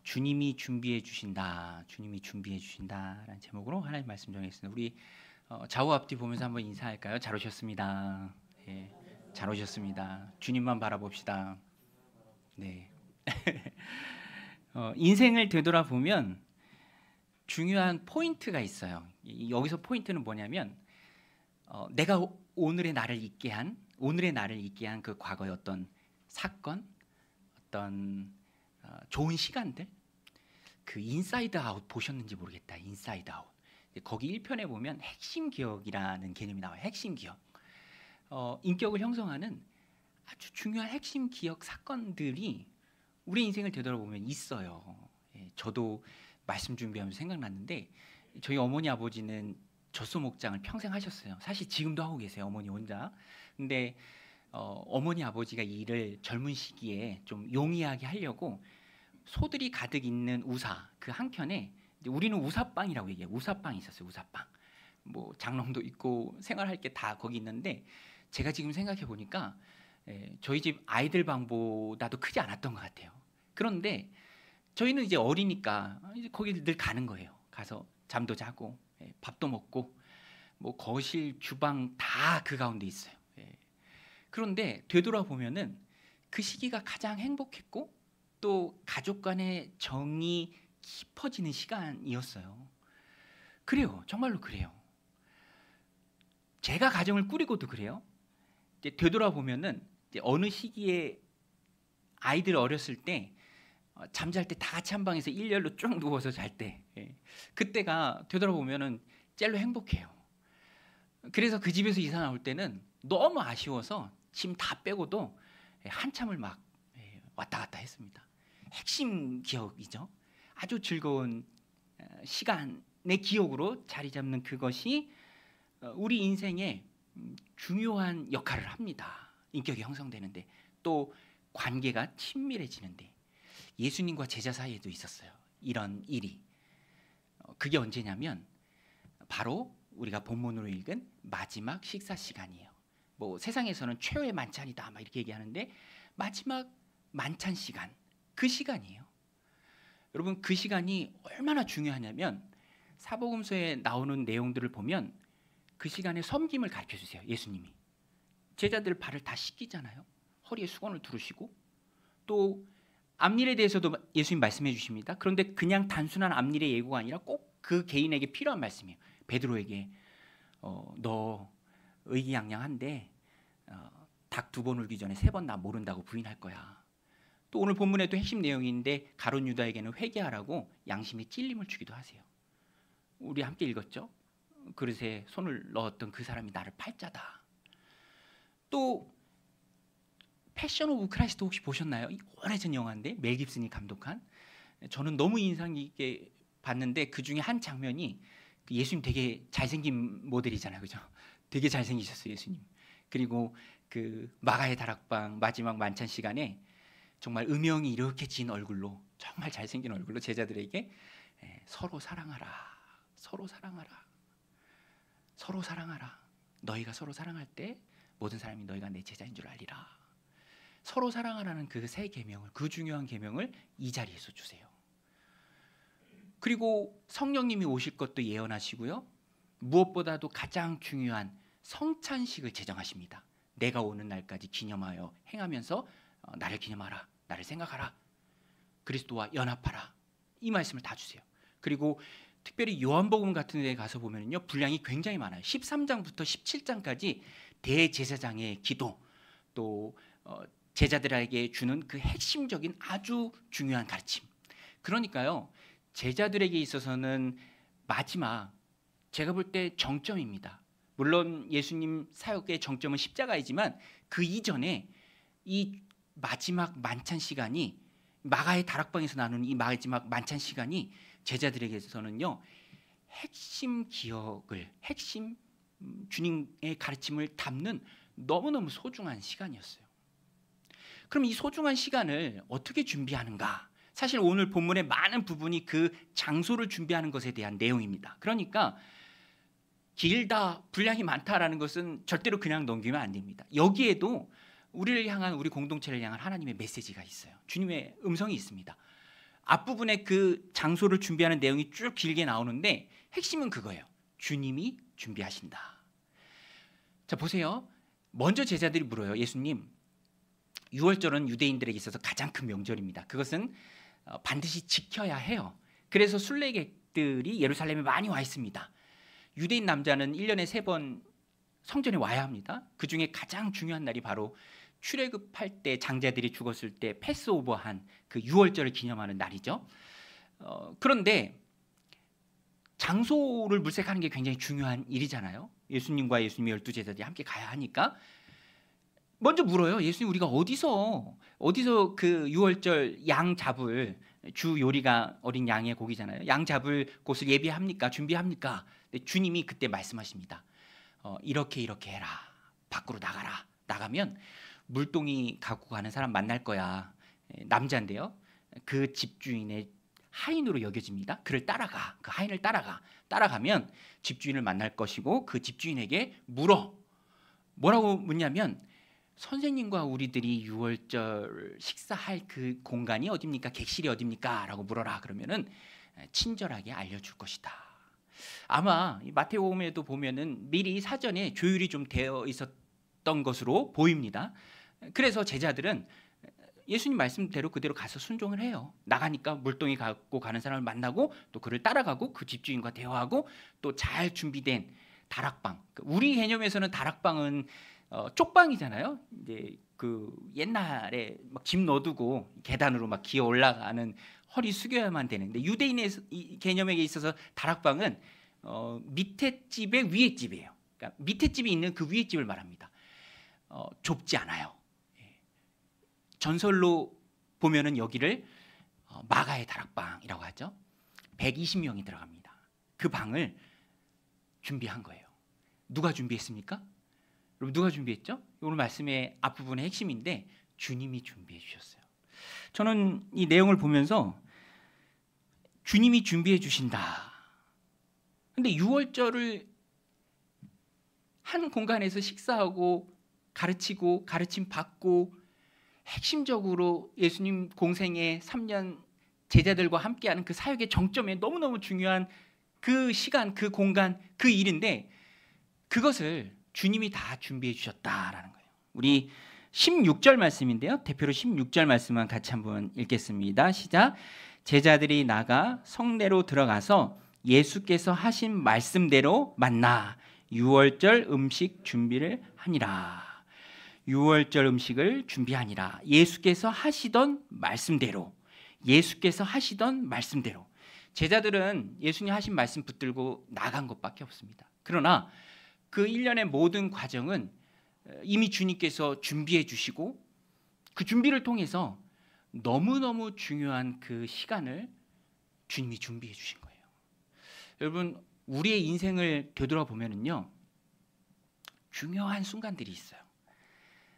주님이 준비해 주신다, 주님이 준비해 주신다라는 제목으로 하나님 말씀 정했습니다. 우리 좌우 앞뒤 보면서 한번 인사할까요? 잘 오셨습니다. 예, 잘 오셨습니다. 주님만 바라봅시다. 네. 인생을 되돌아보면 중요한 포인트가 있어요. 여기서 포인트는 뭐냐면 내가 오늘의 나를 있게 한 그 과거의 어떤 사건, 어떤 좋은 시간들, 그 인사이드 아웃 보셨는지 모르겠다. 인사이드 아웃. 거기 1편에 보면 핵심 기억이라는 개념이 나와요. 핵심 기억. 인격을 형성하는 아주 중요한 핵심 기억 사건들이 우리 인생을 되돌아보면 있어요. 예, 저도 말씀 준비하면서 생각났는데 저희 어머니 아버지는 젖소 목장을 평생 하셨어요. 사실 지금도 하고 계세요. 어머니 혼자. 근데 어머니 아버지가 이 일을 젊은 시기에 좀 용이하게 하려고 소들이 가득 있는 우사 그 한켠에 우리는 우사방이라고 얘기해요. 우사방이 있었어요. 우사방. 뭐 장롱도 있고 생활할 게 다 거기 있는데 제가 지금 생각해 보니까 저희 집 아이들 방보다도 크지 않았던 것 같아요. 그런데 저희는 이제 어리니까 이제 거기 늘 가는 거예요. 가서 잠도 자고 밥도 먹고 뭐 거실, 주방 다 그 가운데 있어요. 그런데 되돌아보면은 그 시기가 가장 행복했고 또 가족 간의 정이 깊어지는 시간이었어요. 그래요. 정말로 그래요. 제가 가정을 꾸리고도 그래요. 이제 되돌아보면은 이제 어느 시기에 아이들 어렸을 때 잠잘 때 다 같이 한 방에서 일렬로 쭉 누워서 잘 때 그때가 되돌아보면은 젤로 행복해요. 그래서 그 집에서 이사 나올 때는 너무 아쉬워서 짐 다 빼고도 한참을 막 왔다 갔다 했습니다. 핵심 기억이죠. 아주 즐거운 시간의 기억으로 자리 잡는 그것이 우리 인생에 중요한 역할을 합니다. 인격이 형성되는데 또 관계가 친밀해지는데 예수님과 제자 사이에도 있었어요. 이런 일이. 그게 언제냐면 바로 우리가 본문으로 읽은 마지막 식사 시간이에요. 뭐 세상에서는 최후의 만찬이다 막 이렇게 얘기하는데 마지막 만찬 시간, 그 시간이에요. 여러분 그 시간이 얼마나 중요하냐면 사복음서에 나오는 내용들을 보면 그 시간에 섬김을 가르쳐 주세요. 예수님이 제자들 발을 다 씻기잖아요. 허리에 수건을 두르시고 또 앞일에 대해서도 예수님 말씀해 주십니다. 그런데 그냥 단순한 앞일의 예고가 아니라 꼭 그 개인에게 필요한 말씀이에요. 베드로에게 너 의기양양한데 닭 2번 울기 전에 3번 나 모른다고 부인할 거야. 또 오늘 본문에도 핵심 내용인데 가룟 유다에게는 회개하라고 양심의 찔림을 주기도 하세요. 우리 함께 읽었죠? 그릇에 손을 넣었던 그 사람이 나를 팔자다. 또 패션 오브 크라이스트 혹시 보셨나요? 오래전 영화인데 멜 깁슨이 감독한. 저는 너무 인상 깊게 봤는데 그 중에 한 장면이 예수님 되게 잘생긴 모델이잖아요, 그죠? 되게 잘생기셨어요, 예수님. 그리고 그 마가의 다락방 마지막 만찬 시간에 정말 음영이 이렇게 진 얼굴로 정말 잘생긴 얼굴로 제자들에게 서로 사랑하라, 서로 사랑하라, 서로 사랑하라. 너희가 서로 사랑할 때 모든 사람이 너희가 내 제자인 줄 알리라. 서로 사랑하라는 그 세 계명을, 그 중요한 계명을 이 자리에서 주세요. 그리고 성령님이 오실 것도 예언하시고요. 무엇보다도 가장 중요한 성찬식을 제정하십니다. 내가 오는 날까지 기념하여 행하면서 나를 기념하라, 나를 생각하라, 그리스도와 연합하라, 이 말씀을 다 주세요. 그리고 특별히 요한복음 같은 데 가서 보면요, 분량이 굉장히 많아요. 13장부터 17장까지 대제사장의 기도, 또 제자들에게 주는 그 핵심적인 아주 중요한 가르침. 그러니까요, 제자들에게 있어서는 마지막, 제가 볼 때 정점입니다. 물론 예수님 사역의 정점은 십자가이지만 그 이전에 이 마지막 만찬 시간이, 마가의 다락방에서 나누는 이 마지막 만찬 시간이 제자들에게서는요, 핵심 기억을, 핵심 주님의 가르침을 담는 너무너무 소중한 시간이었어요. 그럼 이 소중한 시간을 어떻게 준비하는가? 사실 오늘 본문의 많은 부분이 그 장소를 준비하는 것에 대한 내용입니다. 그러니까 길다, 분량이 많다라는 것은 절대로 그냥 넘기면 안 됩니다. 여기에도 우리를 향한, 우리 공동체를 향한 하나님의 메시지가 있어요. 주님의 음성이 있습니다. 앞부분에 그 장소를 준비하는 내용이 쭉 길게 나오는데 핵심은 그거예요. 주님이 준비하신다. 자, 보세요. 먼저 제자들이 물어요. 예수님, 유월절은 유대인들에게 있어서 가장 큰 명절입니다. 그것은 반드시 지켜야 해요. 그래서 순례객들이 예루살렘에 많이 와 있습니다. 유대인 남자는 1년에 3번 성전에 와야 합니다. 그 중에 가장 중요한 날이 바로 출애굽할 때 장자들이 죽었을 때 패스오버한 그 유월절을 기념하는 날이죠. 그런데 장소를 물색하는 게 굉장히 중요한 일이잖아요. 예수님과 예수님의 12제자들이 함께 가야 하니까 먼저 물어요. 예수님, 우리가 어디서 그 유월절 양 잡을, 주 요리가 어린 양의 고기잖아요. 양 잡을 곳을 예비합니까? 준비합니까? 근데 주님이 그때 말씀하십니다. 이렇게 해라. 밖으로 나가라. 나가면 물동이 갖고 가는 사람 만날 거야. 남자인데요. 그 집주인의 하인으로 여겨집니다. 그를 따라가. 그 하인을 따라가면 집주인을 만날 것이고 그 집주인에게 물어. 뭐라고 묻냐면, 선생님과 우리들이 유월절 식사할 그 공간이 어딥니까? 객실이 어딥니까? 라고 물어라. 그러면은 친절하게 알려줄 것이다. 아마 마태복음에도 보면은 미리 사전에 조율이 좀 되어 있었던 것으로 보입니다. 그래서 제자들은 예수님 말씀대로 그대로 가서 순종을 해요. 나가니까 물동이 갖고 가는 사람을 만나고 또 그를 따라가고 그 집주인과 대화하고 또 잘 준비된 다락방. 우리 개념에서는 다락방은 쪽방이잖아요. 이제 그 옛날에 막 집 넣어두고 계단으로 막 기어 올라가는, 허리 숙여야만 되는데, 유대인의 개념에 있어서 다락방은 밑에 집에 위에 집이에요. 그러니까 밑에 집이 있는 그 위에 집을 말합니다. 좁지 않아요. 전설로 보면은 여기를 마가의 다락방이라고 하죠. 120명이 들어갑니다. 그 방을 준비한 거예요. 누가 준비했습니까? 여러분, 누가 준비했죠? 오늘 말씀의 앞부분의 핵심인데 주님이 준비해 주셨어요. 저는 이 내용을 보면서 주님이 준비해 주신다. 근데 유월절을 한 공간에서 식사하고 가르치고 가르침 받고 핵심적으로 예수님 공생의 3년 제자들과 함께하는 그 사역의 정점에 너무너무 중요한 그 시간, 그 공간, 그 일인데 그것을 주님이 다 준비해 주셨다라는 거예요. 우리 16절 말씀인데요. 대표로 16절 말씀만 같이 한번 읽겠습니다. 시작. 제자들이 나가 성내로 들어가서 예수께서 하신 말씀대로 만나 유월절 음식 준비를 하니라. 유월절 음식을 준비하니라. 예수께서 하시던 말씀대로. 제자들은 예수님 하신 말씀 붙들고 나간 것밖에 없습니다. 그러나 그 1년의 모든 과정은 이미 주님께서 준비해 주시고 그 준비를 통해서 너무너무 중요한 그 시간을 주님이 준비해 주신 거예요. 여러분, 우리의 인생을 되돌아보면요, 중요한 순간들이 있어요.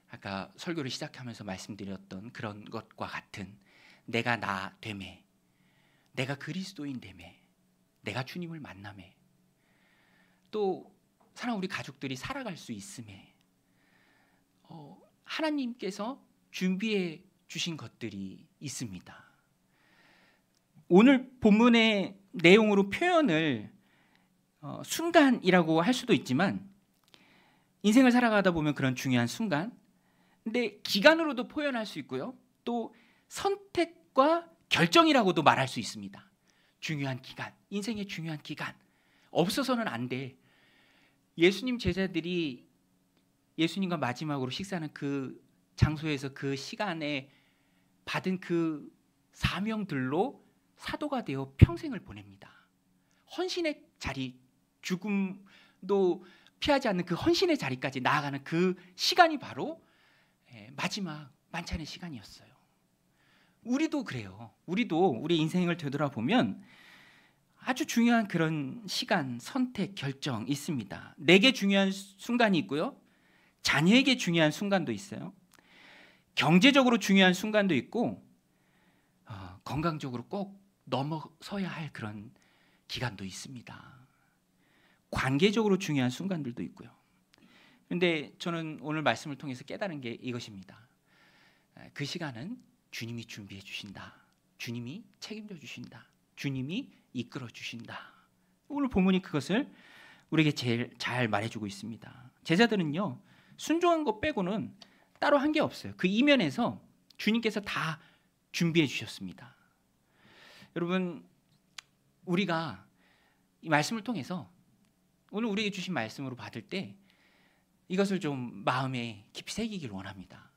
아까 설교를 시작하면서 말씀드렸던 그런 것과 같은, 내가 나 되매, 내가 그리스도인 되매, 내가 주님을 만나매, 또 사랑하는 우리 가족들이 살아갈 수 있음에 하나님께서 준비해 주신 것들이 있습니다. 오늘 본문의 내용으로 표현을 순간이라고 할 수도 있지만, 인생을 살아가다 보면 그런 중요한 순간, 근데 기간으로도 표현할 수 있고요, 또 선택과 결정이라고도 말할 수 있습니다. 중요한 기간, 인생의 중요한 기간, 없어서는 안 돼. 예수님 제자들이 예수님과 마지막으로 식사하는 그 장소에서 그 시간에 받은 그 사명들로 사도가 되어 평생을 보냅니다. 헌신의 자리, 죽음도 피하지 않는 그 헌신의 자리까지 나아가는 그 시간이 바로 마지막 만찬의 시간이었어요. 우리도 그래요. 우리도 우리 인생을 되돌아보면 아주 중요한 그런 시간, 선택, 결정 있습니다. 내게 중요한 순간이 있고요, 자녀에게 중요한 순간도 있어요. 경제적으로 중요한 순간도 있고, 건강적으로 꼭 넘어서야 할 그런 기간도 있습니다. 관계적으로 중요한 순간들도 있고요. 그런데 저는 오늘 말씀을 통해서 깨달은 게 이것입니다. 그 시간은 주님이 준비해 주신다. 주님이 책임져 주신다. 주님이 이끌어 주신다. 오늘 본문이 그것을 우리에게 제일 잘 말해주고 있습니다. 제자들은요, 순종한 것 빼고는 따로 한 게 없어요. 그 이면에서 주님께서 다 준비해 주셨습니다. 여러분, 우리가 이 말씀을 통해서 오늘 우리에게 주신 말씀으로 받을 때 이것을 좀 마음에 깊이 새기길 원합니다.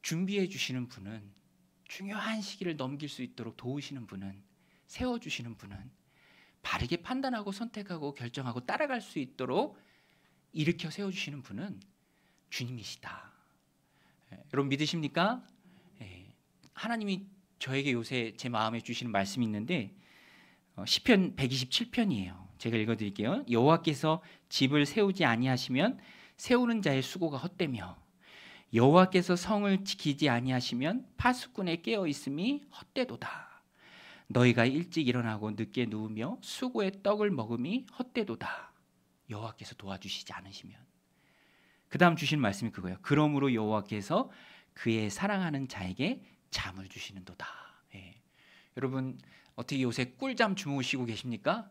준비해 주시는 분은, 중요한 시기를 넘길 수 있도록 도우시는 분은, 세워주시는 분은, 바르게 판단하고 선택하고 결정하고 따라갈 수 있도록 일으켜 세워주시는 분은 주님이시다. 여러분 믿으십니까? 하나님이 저에게 요새 제 마음에 주시는 말씀이 있는데 시편 127편이에요. 제가 읽어드릴게요. 여호와께서 집을 세우지 아니하시면 세우는 자의 수고가 헛되며 여호와께서 성을 지키지 아니하시면 파수꾼의 깨어 있음이 헛되도다. 너희가 일찍 일어나고 늦게 누우며 수고의 떡을 먹음이 헛되도다. 여호와께서 도와주시지 않으시면. 그 다음 주신 말씀이 그거예요. 그러므로 여호와께서 그의 사랑하는 자에게 잠을 주시는도다. 여러분 어떻게 요새 꿀잠 주무시고 계십니까?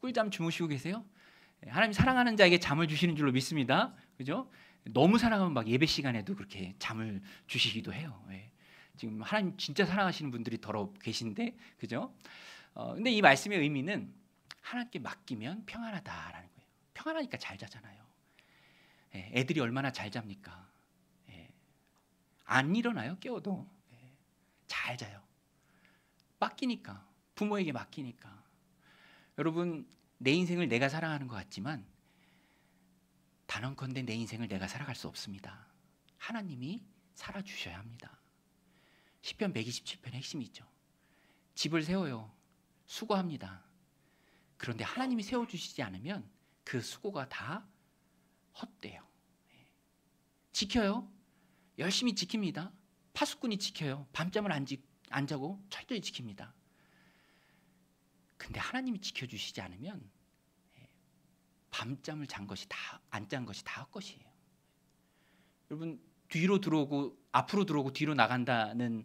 꿀잠 주무시고 계세요? 하나님 사랑하는 자에게 잠을 주시는 줄로 믿습니다. 그죠? 너무 사랑하면 막 예배 시간에도 그렇게 잠을 주시기도 해요. 지금 하나님 진짜 사랑하시는 분들이 더러 계신데, 그죠? 근데 이 말씀의 의미는 하나님께 맡기면 평안하다라는 거예요. 평안하니까 잘 자잖아요. 애들이 얼마나 잘 잡니까? 안 일어나요? 깨워도 잘 자요. 맡기니까, 부모에게 맡기니까. 여러분 내 인생을 내가 살아가는 것 같지만 단언컨대 내 인생을 내가 살아갈 수 없습니다. 하나님이 살아주셔야 합니다. 시편 127편의 핵심이 있죠. 집을 세워요. 수고합니다. 그런데 하나님이 세워주시지 않으면 그 수고가 다 헛돼요. 지켜요. 열심히 지킵니다. 파수꾼이 지켜요. 밤잠을 안 자고 철저히 지킵니다. 근데 하나님이 지켜주시지 않으면 밤잠을 잔 것이 다, 안 잔 것이 다 헛것이에요. 여러분 뒤로 들어오고 앞으로 들어오고 뒤로 나간다는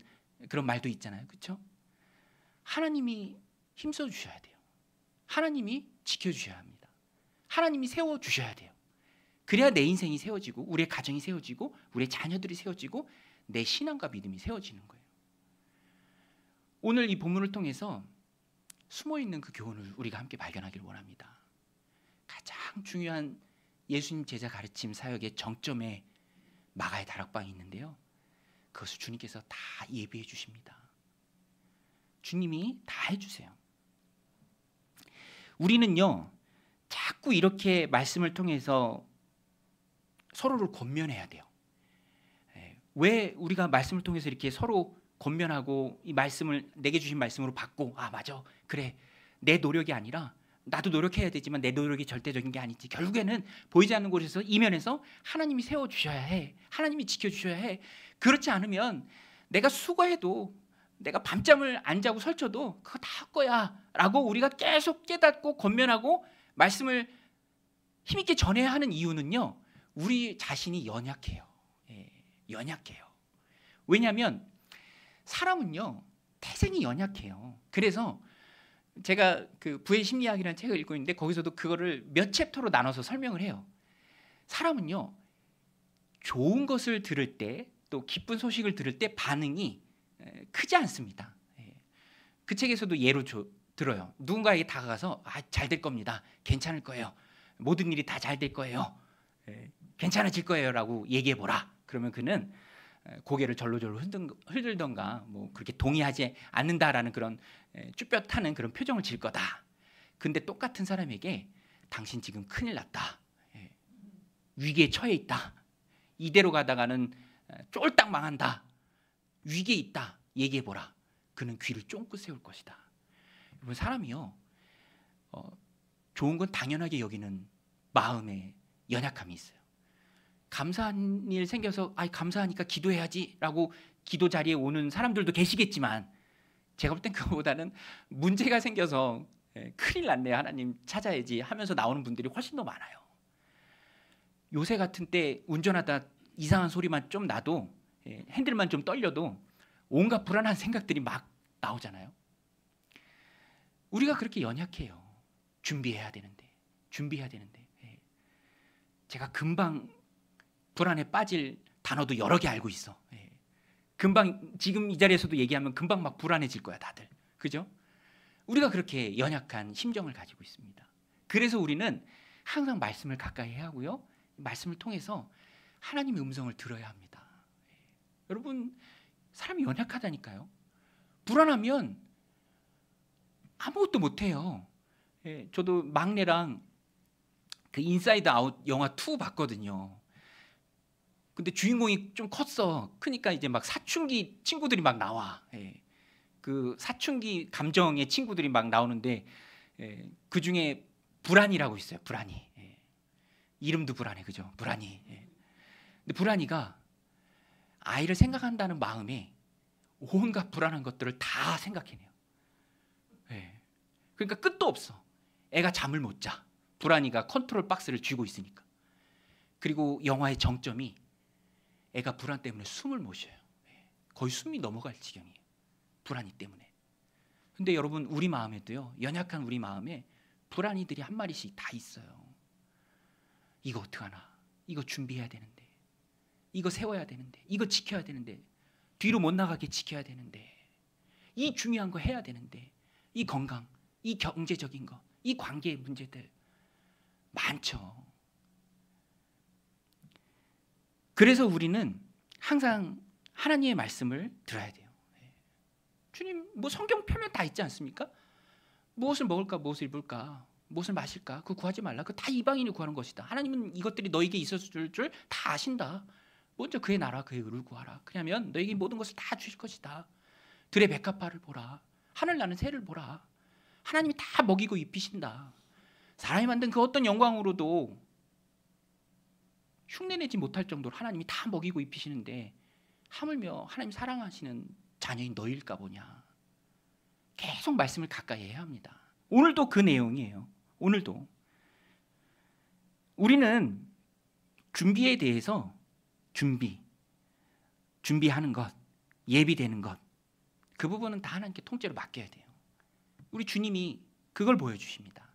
그런 말도 있잖아요. 그렇죠? 하나님이 힘써 주셔야 돼요. 하나님이 지켜주셔야 합니다. 하나님이 세워주셔야 돼요. 그래야 내 인생이 세워지고 우리의 가정이 세워지고 우리의 자녀들이 세워지고 내 신앙과 믿음이 세워지는 거예요. 오늘 이 본문을 통해서 숨어있는 그 교훈을 우리가 함께 발견하기를 원합니다. 가장 중요한 예수님 제자 가르침 사역의 정점에 마가의 다락방이 있는데요. 그것을 주님께서 다 예비해 주십니다. 주님이 다 해주세요. 우리는요 자꾸 이렇게 말씀을 통해서 서로를 권면해야 돼요. 왜 우리가 말씀을 통해서 이렇게 서로 권면하고 이 말씀을 내게 주신 말씀으로 받고 아 맞아 그래 내 노력이 아니라 나도 노력해야 되지만 내 노력이 절대적인 게 아니지. 결국에는 보이지 않는 곳에서 이면에서 하나님이 세워주셔야 해. 하나님이 지켜주셔야 해. 그렇지 않으면 내가 수고해도 내가 밤잠을 안 자고 설쳐도 그거 다 할 거야 라고 우리가 계속 깨닫고 권면하고 말씀을 힘있게 전해야 하는 이유는요 우리 자신이 연약해요. 연약해요. 왜냐하면 사람은요 태생이 연약해요. 그래서 제가 그 부의 심리학이라는 책을 읽고 있는데 거기서도 그거를 몇 챕터로 나눠서 설명을 해요. 사람은요 좋은 것을 들을 때 또 기쁜 소식을 들을 때 반응이 크지 않습니다. 그 책에서도 예로 들어요. 누군가에게 다가가서 잘 될 겁니다. 괜찮을 거예요. 모든 일이 다 잘 될 거예요. 괜찮아질 거예요 라고 얘기해보라. 그러면 그는 고개를 절로절로 흔들던가 뭐 그렇게 동의하지 않는다라는 그런 쭈뼛하는 그런 표정을 지을 거다. 근데 똑같은 사람에게 당신 지금 큰일 났다. 위기에 처해 있다. 이대로 가다가는 쫄딱 망한다. 위기에 있다. 얘기해보라. 그는 귀를 쫑긋 세울 것이다. 여러분 사람이요 좋은 건 당연하게 여기는 마음에 연약함이 있어요. 감사한 일 생겨서 감사하니까 기도해야지 라고 기도 자리에 오는 사람들도 계시겠지만 제가 볼 땐 그거보다는 문제가 생겨서 큰일 났네 하나님 찾아야지 하면서 나오는 분들이 훨씬 더 많아요. 요새 같은 때 운전하다 이상한 소리만 좀 나도 핸들만 좀 떨려도 온갖 불안한 생각들이 막 나오잖아요. 우리가 그렇게 연약해요. 준비해야 되는데. 예. 제가 금방 불안에 빠질 단어도 여러 개 알고 있어. 예. 금방 지금 이 자리에서도 얘기하면 금방 막 불안해질 거야 다들. 그죠? 우리가 그렇게 연약한 심정을 가지고 있습니다. 그래서 우리는 항상 말씀을 가까이 해야 하고요. 말씀을 통해서 하나님의 음성을 들어야 합니다. 예. 여러분 사람이 연약하다니까요. 불안하면 아무것도 못해요. 예, 저도 막내랑 그 인사이드 아웃 영화 2 봤거든요. 근데 주인공이 좀 컸어. 크니까 이제 막 사춘기 친구들이 막 나와. 예, 그 사춘기 감정의 친구들이 막 나오는데 예, 그 중에 불안이라고 있어요. 불안이. 예. 이름도 불안해, 그죠? 불안이. 예. 근데 불안이가 아이를 생각한다는 마음에 온갖 불안한 것들을 다 생각해내요. 예. 그러니까 끝도 없어. 애가 잠을 못 자. 불안이가 컨트롤 박스를 쥐고 있으니까. 그리고 영화의 정점이 애가 불안 때문에 숨을 못 쉬어요. 예. 거의 숨이 넘어갈 지경이에요. 불안이 때문에. 근데 여러분 우리 마음에도요. 연약한 우리 마음에 불안이들이 한 마리씩 다 있어요. 이거 어떡하나. 이거 준비해야 되는데. 이거 세워야 되는데. 이거 지켜야 되는데. 뒤로 못 나가게 지켜야 되는데. 이 중요한 거 해야 되는데. 이 건강, 이 경제적인 거, 이 관계의 문제들 많죠. 그래서 우리는 항상 하나님의 말씀을 들어야 돼요. 주님, 뭐 성경 펴면 다 있지 않습니까? 무엇을 먹을까, 무엇을 입을까, 무엇을 마실까, 그거 구하지 말라. 그거 다 이방인이 구하는 것이다. 하나님은 이것들이 너에게 있었을 줄 다 아신다. 먼저 그의 나라, 그의 의를 구하라. 그러면 너에게 모든 것을 다 주실 것이다. 들의 백합화를 보라. 하늘 나는 새를 보라. 하나님이 다 먹이고 입히신다. 사람이 만든 그 어떤 영광으로도 흉내내지 못할 정도로 하나님이 다 먹이고 입히시는데 하물며 하나님 사랑하시는 자녀인 너일까 보냐. 계속 말씀을 가까이 해야 합니다. 오늘도 그 내용이에요. 오늘도 우리는 준비에 대해서 준비하는 것, 예비되는 것, 그 부분은 다 하나님께 통째로 맡겨야 돼요. 우리 주님이 그걸 보여주십니다.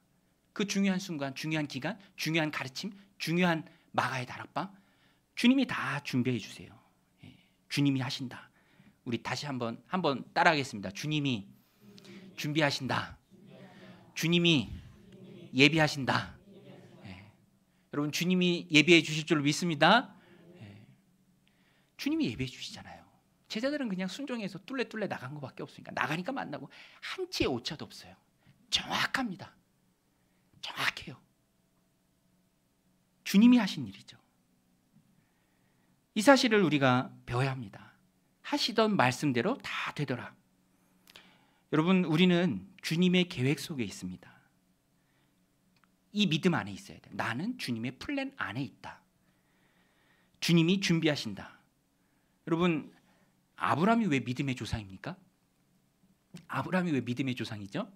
그 중요한 순간, 중요한 기간, 중요한 가르침, 중요한 마가의 다락방, 주님이 다 준비해 주세요. 예, 주님이 하신다. 우리 다시 한번 따라하겠습니다. 주님이 준비하신다. 주님이 예비하신다. 예, 여러분 주님이 예비해 주실 줄 믿습니다. 예, 주님이 예비해 주시잖아요. 제자들은 그냥 순종해서 뚫레 나간 것밖에 없으니까 나가니까 만나고 한 치의 오차도 없어요. 정확합니다. 정확해요. 주님이 하신 일이죠. 이 사실을 우리가 배워야 합니다. 하시던 말씀대로 다 되더라. 여러분 우리는 주님의 계획 속에 있습니다. 이 믿음 안에 있어야 돼요. 나는 주님의 플랜 안에 있다. 주님이 준비하신다. 여러분 아브라함이 왜 믿음의 조상입니까? 아브라함이 왜 믿음의 조상이죠?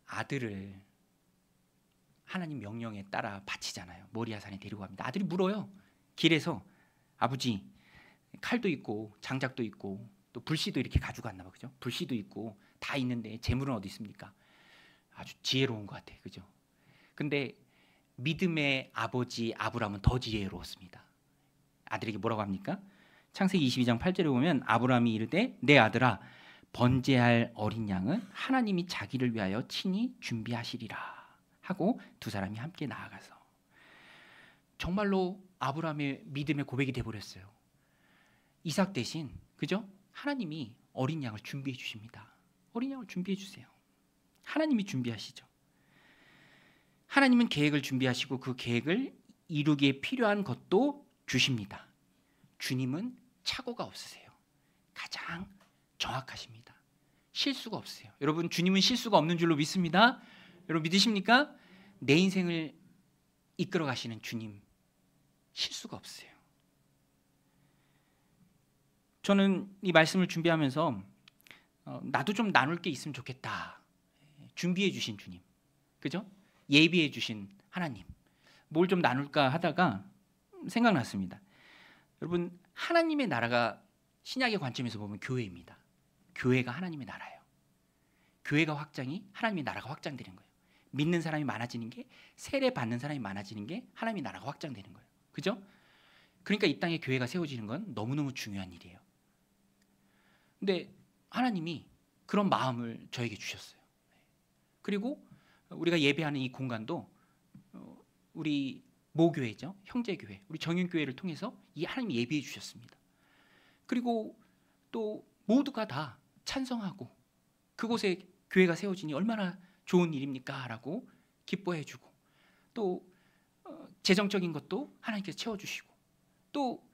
아들을 하나님 명령에 따라 바치잖아요. 모리아산에 데리고 갑니다. 아들이 물어요. 길에서 아버지 칼도 있고 장작도 있고 또 불씨도 이렇게 가져갔나 봐. 그죠? 불씨도 있고 다 있는데 재물은 어디 있습니까? 아주 지혜로운 것 같아요. 그죠? 근데 믿음의 아버지 아브라함은 더 지혜로웠습니다. 아들에게 뭐라고 합니까? 창세기 22장 8절에 보면 아브라함이 이르되 내 아들아 번제할 어린 양은 하나님이 자기를 위하여 친히 준비하시리라 하고 두 사람이 함께 나아가서 정말로 아브라함의 믿음의 고백이 돼버렸어요. 이삭 대신 그죠? 하나님이 어린 양을 준비해 주십니다. 어린 양을 준비해 주세요. 하나님이 준비하시죠. 하나님은 계획을 준비하시고 그 계획을 이루기에 필요한 것도 주십니다. 주님은 착오가 없으세요. 가장 정확하십니다. 실수가 없으세요. 여러분 주님은 실수가 없는 줄로 믿습니다. 여러분 믿으십니까? 내 인생을 이끌어 가시는 주님 실수가 없으세요. 저는 이 말씀을 준비하면서 나도 좀 나눌 게 있으면 좋겠다. 준비해 주신 주님, 그죠? 예비해 주신 하나님, 뭘 좀 나눌까 하다가 생각났습니다. 여러분 하나님의 나라가 신약의 관점에서 보면 교회입니다. 교회가 하나님의 나라예요. 교회가 확장이 하나님의 나라가 확장되는 거예요. 믿는 사람이 많아지는 게, 세례 받는 사람이 많아지는 게 하나님의 나라가 확장되는 거예요. 그죠? 그러니까 이 땅에 교회가 세워지는 건 너무너무 중요한 일이에요. 근데 하나님이 그런 마음을 저에게 주셨어요. 그리고 우리가 예배하는 이 공간도 우리 모교회죠. 형제교회, 우리 정윤교회를 통해서 이 하나님이 예비해 주셨습니다. 그리고 또 모두가 다 찬성하고 그곳에 교회가 세워지니 얼마나 좋은 일입니까? 라고 기뻐해 주고, 또 재정적인 것도 하나님께서 채워주시고, 또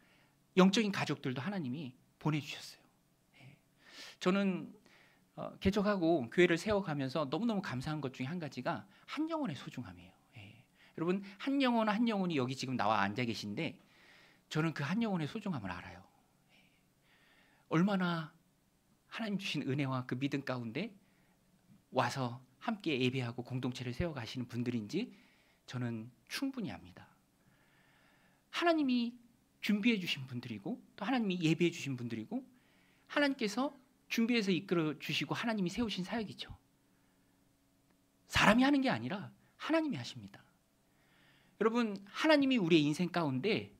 영적인 가족들도 하나님이 보내주셨어요. 저는 개척하고 교회를 세워가면서 너무너무 감사한 것 중에 한 가지가 한 영혼의 소중함이에요. 여러분, 한 영혼 한 영혼이 여기 지금 나와 앉아 계신데 저는 그 한 영혼의 소중함을 알아요. 얼마나 하나님 주신 은혜와 그 믿음 가운데 와서 함께 예배하고 공동체를 세워가시는 분들인지 저는 충분히 압니다. 하나님이 준비해 주신 분들이고, 또 하나님이 예배해 주신 분들이고, 하나님께서 준비해서 이끌어 주시고 하나님이 세우신 사역이죠. 사람이 하는 게 아니라 하나님이 하십니다. 여러분, 하나님이 우리의 인생 가운데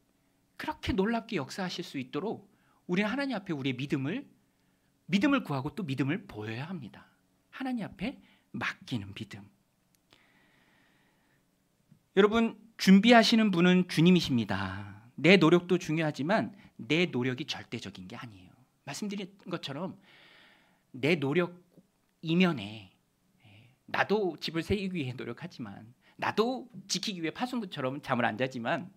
그렇게 놀랍게 역사하실 수 있도록 우리는 하나님 앞에 우리의 믿음을 구하고 또 믿음을 보여야 합니다. 하나님 앞에 맡기는 믿음. 여러분, 준비하시는 분은 주님이십니다. 내 노력도 중요하지만 내 노력이 절대적인 게 아니에요. 말씀드린 것처럼 내 노력 이면에 나도 집을 세우기 위해 노력하지만, 나도 지키기 위해 파송꾼처럼 잠을 안 자지만,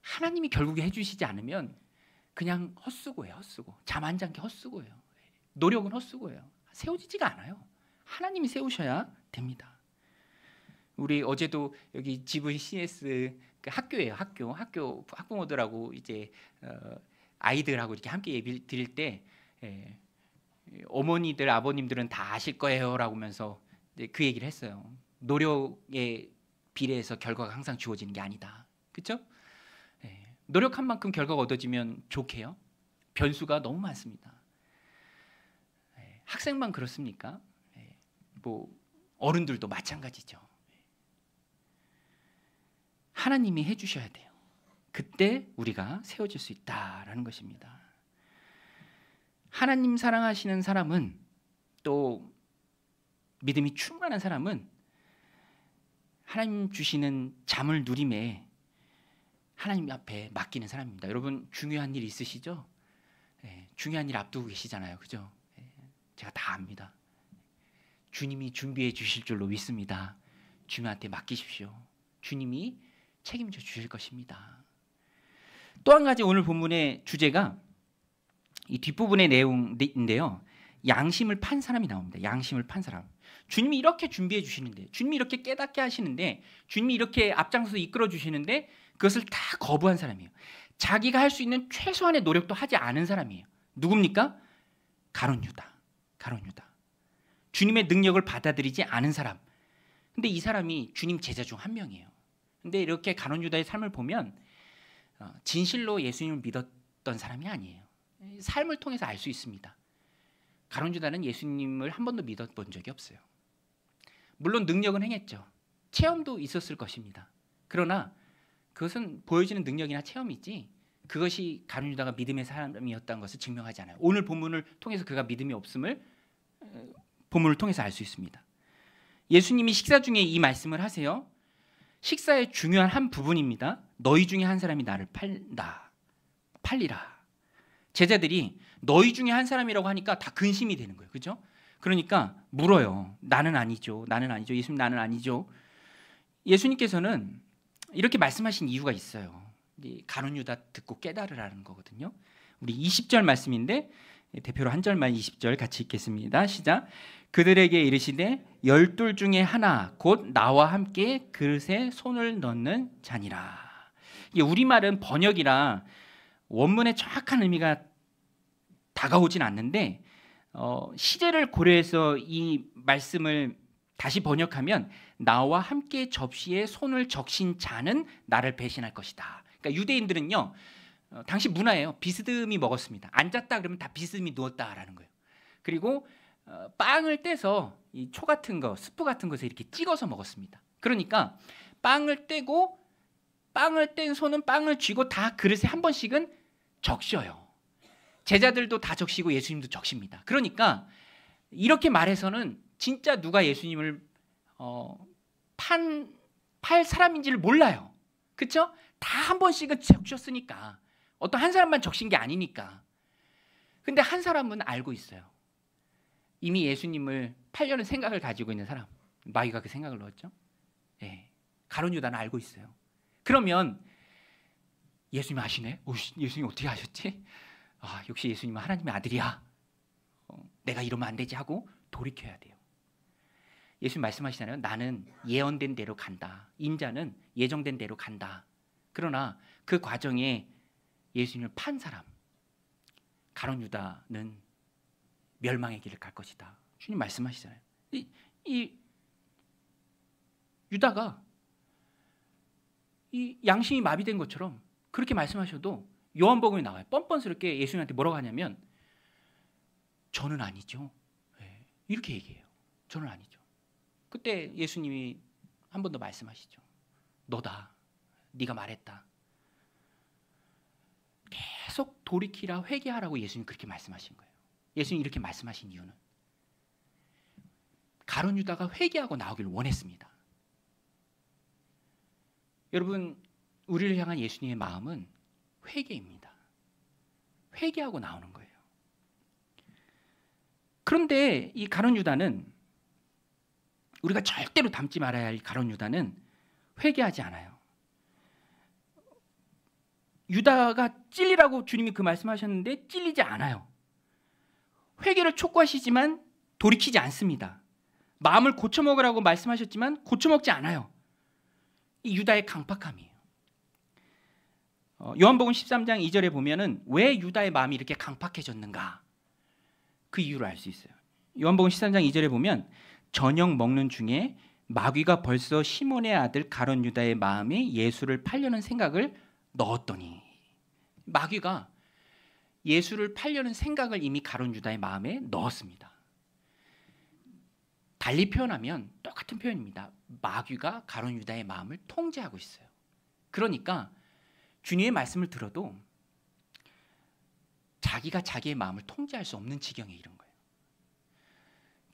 하나님이 결국에 해주시지 않으면 그냥 헛수고예요. 헛수고. 잠 안 잔 게 헛수고예요. 노력은 헛수고예요. 세워지지가 않아요. 하나님이 세우셔야 됩니다. 우리 어제도 여기 GVCS 그 학교예요. 학부모들하고 이제 아이들하고 이렇게 함께 예배 드릴 때 어머니들 아버님들은 다 아실 거예요라고 하면서 그 얘기를 했어요. 노력에 비례해서 결과가 항상 주어지는 게 아니다. 그렇죠? 노력한 만큼 결과가 얻어지면 좋게요. 변수가 너무 많습니다. 학생만 그렇습니까? 뭐 어른들도 마찬가지죠. 하나님이 해주셔야 돼요. 그때 우리가 세워질 수 있다라는 것입니다. 하나님 사랑하시는 사람은, 또 믿음이 충만한 사람은 하나님 주시는 잠을 누림에 하나님 앞에 맡기는 사람입니다. 여러분, 중요한 일 있으시죠? 중요한 일 앞두고 계시잖아요. 그죠? 제가 다 압니다. 주님이 준비해 주실 줄로 믿습니다. 주님한테 맡기십시오. 주님이 책임져 주실 것입니다. 또 한 가지 오늘 본문의 주제가 이 뒷부분의 내용인데요. 양심을 판 사람이 나옵니다. 양심을 판 사람. 주님이 이렇게 준비해 주시는데, 주님이 이렇게 깨닫게 하시는데, 주님이 이렇게 앞장서서 이끌어 주시는데 그것을 다 거부한 사람이에요. 자기가 할 수 있는 최소한의 노력도 하지 않은 사람이에요. 누굽니까? 가룟 유다. 주님의 능력을 받아들이지 않은 사람. 근데 이 사람이 주님 제자 중 한 명이에요. 근데 이렇게 가룟 유다의 삶을 보면 진실로 예수님을 믿었던 사람이 아니에요. 삶을 통해서 알 수 있습니다. 가룟 유다는 예수님을 한 번도 믿어본 적이 없어요. 물론 능력은 행했죠. 체험도 있었을 것입니다. 그러나 그것은 보여지는 능력이나 체험이지 그것이 가룟 유다가 믿음의 사람이었다는 것을 증명하지 않아요. 오늘 본문을 통해서 그가 믿음이 없음을 본문을 통해서 알 수 있습니다. 예수님이 식사 중에 이 말씀을 하세요. 식사의 중요한 한 부분입니다. 너희 중에 한 사람이 나를 팔리라. 제자들이 너희 중에 한 사람이라고 하니까 다 근심이 되는 거예요. 그죠? 그러니까 물어요. 나는 아니죠. 예수님, 나는 아니죠. 예수님께서는 이렇게 말씀하신 이유가 있어요. 가룟 유다 듣고 깨달으라는 거거든요. 우리 20절 말씀인데 대표로 한 절만 20절 같이 읽겠습니다. 시작. 그들에게 이르시되 12 중에 하나 곧 나와 함께 그릇에 손을 넣는 자니라. 이게 우리말은 번역이라 원문의 정확한 의미가 다가오진 않는데 시제를 고려해서 이 말씀을 다시 번역하면 나와 함께 접시에 손을 적신 자는 나를 배신할 것이다. 그러니까 유대인들은요 당시 문화예요. 비스듬히 먹었습니다. 앉았다 그러면 다 비스듬히 누웠다라는 거예요. 그리고 빵을 떼서 이 초 같은 거, 스프 같은 것에 이렇게 찍어서 먹었습니다. 그러니까 빵을 떼고 빵을 뗀 손은 빵을 쥐고 다 그릇에 한 번씩은 적셔요. 제자들도 다 적시고 예수님도 적십니다. 그러니까 이렇게 말해서는 진짜 누가 예수님을 팔 사람인지를 몰라요. 그렇죠? 다 한 번씩은 적셨으니까. 어떤 한 사람만 적신 게 아니니까. 근데 한 사람은 알고 있어요. 이미 예수님을 팔려는 생각을 가지고 있는 사람. 마귀가 그 생각을 넣었죠. 예. 가룟 유다는 알고 있어요. 그러면 예수님 아시네? 예수님 어떻게 아셨지? 역시 예수님은 하나님의 아들이야. 내가 이러면 안 되지 하고 돌이켜야 돼요. 예수님 말씀하시잖아요. 나는 예언된 대로 간다. 인자는 예정된 대로 간다. 그러나 그 과정에 예수님을 판 사람, 가룟 유다는 멸망의 길을 갈 것이다. 주님 말씀하시잖아요. 이 유다가 이 양심이 마비된 것처럼 그렇게 말씀하셔도 요한복음에 나와요. 뻔뻔스럽게 예수님한테 뭐라고 하냐면 저는 아니죠. 이렇게 얘기해요. 저는 아니죠. 그때 예수님이 한 번 더 말씀하시죠. 너다. 네가 말했다. 계속 돌이키라 회개하라고 예수님이 그렇게 말씀하신 거예요. 예수님이 이렇게 말씀하신 이유는 가룟 유다가 회개하고 나오길 원했습니다. 여러분, 우리를 향한 예수님의 마음은 회개입니다. 회개하고 나오는 거예요. 그런데 이 가룟 유다는, 우리가 절대로 닮지 말아야 할 가룟 유다는 회개하지 않아요. 유다가 찔리라고 주님이 그 말씀하셨는데 찔리지 않아요. 회개를 촉구하시지만 돌이키지 않습니다. 마음을 고쳐먹으라고 말씀하셨지만 고쳐먹지 않아요. 이 유다의 강팍함이에요. 요한복음 13장 2절에 보면은 왜 유다의 마음이 이렇게 강팍해졌는가, 그 이유를 알 수 있어요. 요한복음 13장 2절에 보면 저녁 먹는 중에 마귀가 벌써 시몬의 아들 가룟 유다의 마음에 예수를 팔려는 생각을 넣었더니, 마귀가 예수를 팔려는 생각을 이미 가룟 유다의 마음에 넣었습니다. 달리 표현하면 똑같은 표현입니다. 마귀가 가룟 유다의 마음을 통제하고 있어요. 그러니까 주님의 말씀을 들어도 자기가 자기의 마음을 통제할 수 없는 지경에 이른 거예요.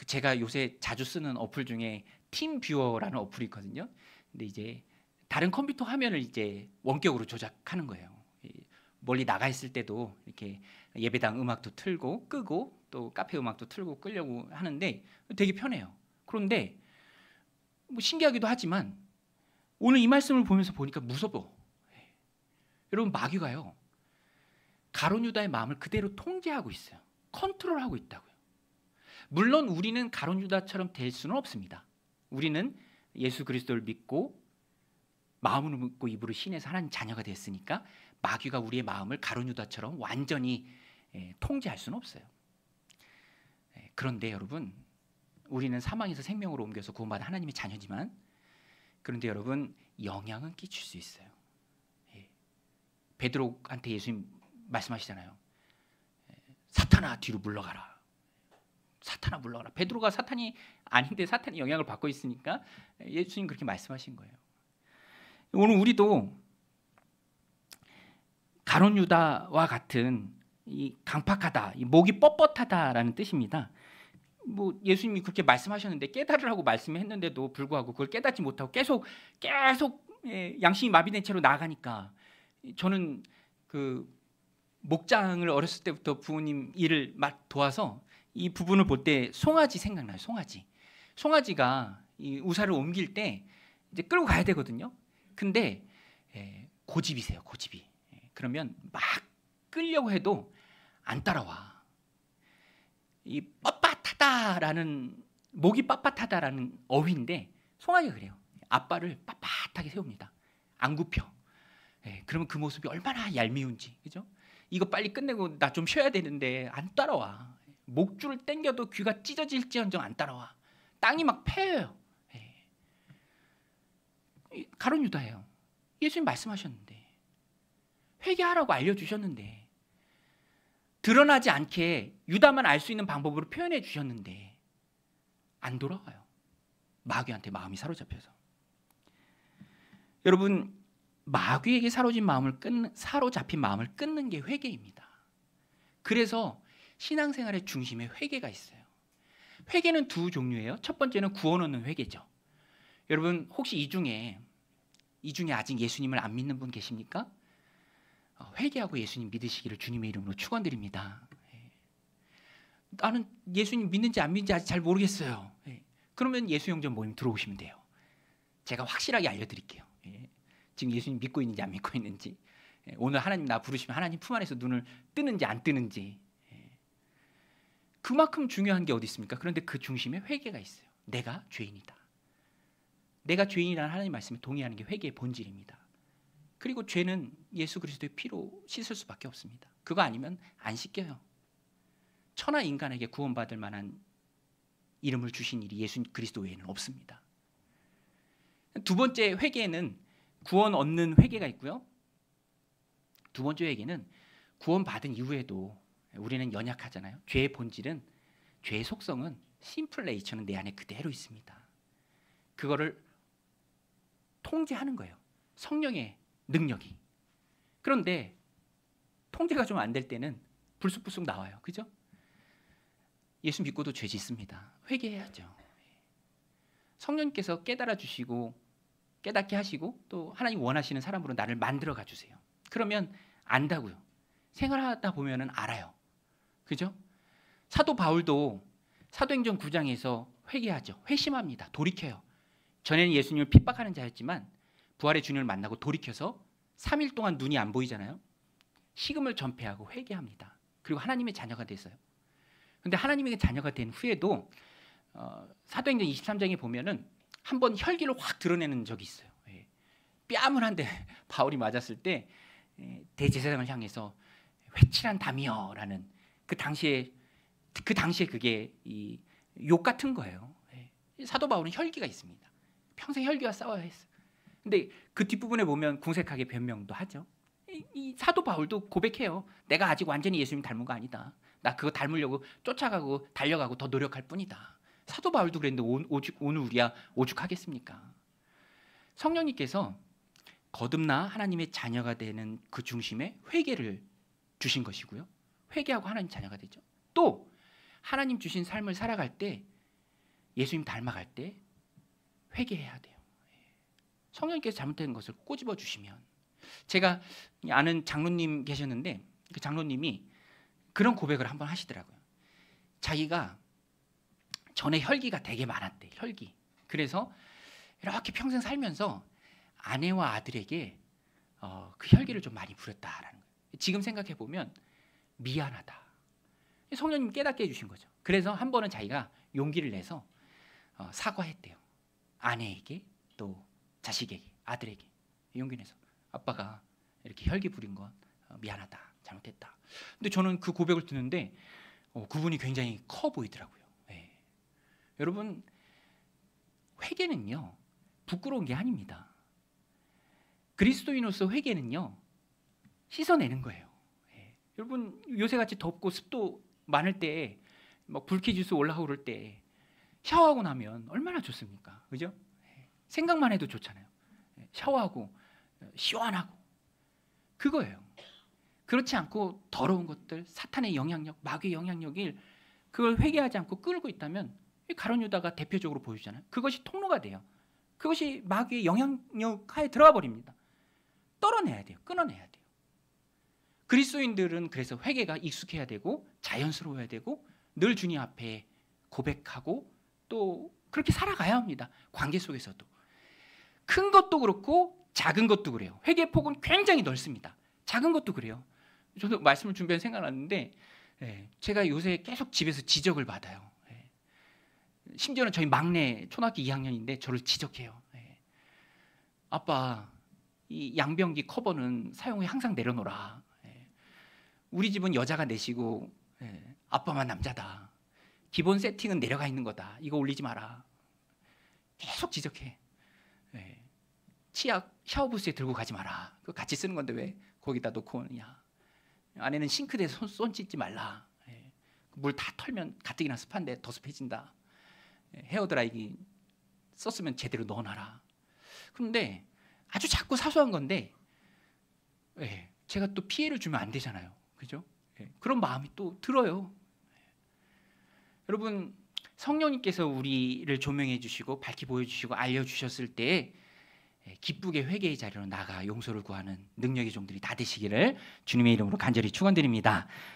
제가 요새 자주 쓰는 어플 중에 팀뷰어라는 어플이 있거든요. 근데 이제 다른 컴퓨터 화면을 이제 원격으로 조작하는 거예요. 멀리 나가 있을 때도 이렇게 예배당 음악도 틀고 끄고 또 카페 음악도 틀고 끄려고 하는데 되게 편해요. 그런데 뭐 신기하기도 하지만 오늘 이 말씀을 보면서 보니까 무서워. 여러분, 마귀가요, 가룟 유다의 마음을 그대로 통제하고 있어요. 컨트롤하고 있다고요. 물론 우리는 가룟 유다처럼 될 수는 없습니다. 우리는 예수 그리스도를 믿고 마음으로 믿고 입으로 신해서 하나님 자녀가 됐으니까 마귀가 우리의 마음을 가룟 유다처럼 완전히 통제할 수는 없어요. 그런데 여러분, 우리는 사망에서 생명으로 옮겨서 구원받은 하나님의 자녀지만, 그런데 여러분, 영향은 끼칠 수 있어요. 베드로한테 예수님 말씀하시잖아요. 사탄아 뒤로 물러가라. 사탄아 물러가라. 베드로가 사탄이 아닌데 사탄이 영향을 받고 있으니까 예수님 그렇게 말씀하신 거예요. 오늘 우리도 가룟 유다와 같은 이 강팍하다, 이 목이 뻣뻣하다라는 뜻입니다. 뭐 예수님이 그렇게 말씀하셨는데 깨달으라고 말씀했는데도 불구하고 그걸 깨닫지 못하고 계속 양심이 마비된 채로 나아가니까, 저는 그 목장을 어렸을 때부터 부모님 일을 막 도와서 이 부분을 볼 때 송아지 생각나요. 송아지가 이 우사를 옮길 때 이제 끌고 가야 되거든요. 근데 고집이세요. 고집이. 그러면 막 끌려고 해도 안 따라와. 이 빳빳하다라는, 목이 빳빳하다라는 어휘인데 송아지가 그래요. 앞발을 빳빳하게 세웁니다. 안 굽혀. 그러면 그 모습이 얼마나 얄미운지, 그죠? 이거 빨리 끝내고 나 좀 쉬어야 되는데 안 따라와. 목줄을 당겨도 귀가 찢어질지언정 안 따라와. 땅이 막 패여요. 가룟 유다예요. 예수님 말씀하셨는데 회개하라고 알려주셨는데, 드러나지 않게 유다만 알 수 있는 방법으로 표현해 주셨는데 안 돌아와요. 마귀한테 마음이 사로잡혀서. 여러분, 마귀에게 사로잡힌 마음을 끊는 게 회개입니다. 그래서 신앙생활의 중심에 회개가 있어요. 회개는 두 종류예요. 첫 번째는 구원 얻는 회개죠. 여러분, 혹시 이 중에 아직 예수님을 안 믿는 분 계십니까? 회개하고 예수님 믿으시기를 주님의 이름으로 축원드립니다. 나는 예수님 믿는지 안 믿는지 아직 잘 모르겠어요. 그러면 예수영전 모임 들어오시면 돼요. 제가 확실하게 알려드릴게요. 지금 예수님 믿고 있는지 안 믿고 있는지, 오늘 하나님 나 부르시면 하나님 품 안에서 눈을 뜨는지 안 뜨는지, 그만큼 중요한 게 어디 있습니까? 그런데 그 중심에 회개가 있어요. 내가 죄인이다. 내가 죄인이라는 하나님 말씀에 동의하는 게 회개의 본질입니다. 그리고 죄는 예수 그리스도의 피로 씻을 수밖에 없습니다. 그거 아니면 안 씻겨요. 천하 인간에게 구원받을 만한 이름을 주신 일이 예수 그리스도 외에는 없습니다. 두 번째 회개는 구원 얻는 회개가 있고요. 두 번째 회개는 구원받은 이후에도 우리는 연약하잖아요. 죄의 본질은, 죄의 속성은, 심플 네이처는 내 안에 그대로 있습니다. 그거를 통제하는 거예요. 성령의 능력이. 그런데 통제가 좀 안 될 때는 불쑥불쑥 나와요. 그죠? 예수 믿고도 죄 짓습니다. 회개해야죠. 성령님께서 깨달아 주시고 깨닫게 하시고 또 하나님 원하시는 사람으로 나를 만들어 가주세요. 그러면 안다고요. 생활하다 보면 알아요. 그죠? 사도 바울도 사도행전 9장에서 회개하죠. 회심합니다. 돌이켜요. 전에는 예수님을 핍박하는 자였지만 부활의 주님을 만나고 돌이켜서 3일 동안 눈이 안 보이잖아요. 식음을 전폐하고 회개합니다. 그리고 하나님의 자녀가 됐어요. 그런데 하나님의 자녀가 된 후에도 사도행전 23장에 보면은 한번 혈기를 확 드러내는 적이 있어요. 뺨을 한 대 바울이 맞았을 때 대제사장을 향해서 회칠한 담이여라는 그 당시에 그게 이 욕 같은 거예요. 사도 바울은 혈기가 있습니다. 평생 혈기와 싸워야 했어요. 근데 그 뒷부분에 보면 궁색하게 변명도 하죠. 이 사도 바울도 고백해요. 내가 아직 완전히 예수님 닮은 거 아니다. 나 그거 닮으려고 쫓아가고 달려가고 더 노력할 뿐이다. 사도 바울도 그랬는데 오늘 우리야 오죽하겠습니까? 성령님께서 거듭나 하나님의 자녀가 되는 그 중심에 회개를 주신 것이고요. 회개하고 하나님 자녀가 되죠. 또 하나님 주신 삶을 살아갈 때, 예수님 닮아갈 때 회개해야 돼요. 성령님께서 잘못된 것을 꼬집어 주시면, 제가 아는 장로님 계셨는데 그 장로님이 그런 고백을 한번 하시더라고요. 자기가 전에 혈기가 되게 많았대. 혈기. 그래서 이렇게 평생 살면서 아내와 아들에게 그 혈기를 좀 많이 부렸다라는 거예요. 지금 생각해 보면 미안하다. 성령님 깨닫게 해주신 거죠. 그래서 한 번은 자기가 용기를 내서 사과했대요. 아내에게 또 자식에게, 아들에게 용기 내서 아빠가 이렇게 혈기 부린 건 미안하다, 잘못했다. 근데 저는 그 고백을 듣는데 그분이 굉장히 커 보이더라고요. 네. 여러분, 회개는요 부끄러운 게 아닙니다. 그리스도인으로서 회개는요 씻어내는 거예요. 네. 여러분, 요새같이 덥고 습도 많을 때, 막 불쾌지수 올라오고 그럴 때 샤워하고 나면 얼마나 좋습니까? 그죠? 생각만 해도 좋잖아요. 샤워하고 시원하고, 그거예요. 그렇지 않고 더러운 것들, 사탄의 영향력, 마귀의 영향력을 그걸 회개하지 않고 끌고 있다면 가룟 유다가 대표적으로 보여주잖아요. 그것이 통로가 돼요. 그것이 마귀의 영향력 하에 들어가 버립니다. 떨어내야 돼요. 끊어내야 돼요. 그리스도인들은 그래서 회개가 익숙해야 되고 자연스러워야 되고 늘 주님 앞에 고백하고 또 그렇게 살아가야 합니다. 관계 속에서도. 큰 것도 그렇고 작은 것도 그래요. 회개의 폭은 굉장히 넓습니다. 작은 것도 그래요. 저도 말씀을 준비해 생각났는데 제가 요새 계속 집에서 지적을 받아요. 심지어는 저희 막내 초등학교 2학년인데 저를 지적해요. 아빠, 이 양변기 커버는 사용 후에 항상 내려놓으라. 우리 집은 여자가 넷이고 아빠만 남자다. 기본 세팅은 내려가 있는 거다. 이거 올리지 마라. 계속 지적해. 치약 샤워부스에 들고 가지 마라. 그거 같이 쓰는 건데 왜 거기다 놓고 야 안에는 싱크대에 손 씻지 말라. 예. 물 다 털면 가뜩이나 습한데 더 습해진다. 예. 헤어드라이기 썼으면 제대로 넣어놔라. 그런데 아주 작고 사소한 건데 예. 제가 또 피해를 주면 안 되잖아요. 그죠? 예. 그런 마음이 또 들어요. 여러분 성령님께서 우리를 조명해 주시고 밝히 보여주시고 알려주셨을 때 기쁘게 회개의 자리로 나가 용서를 구하는 능력의 종들이 다 되시기를 주님의 이름으로 간절히 축원드립니다.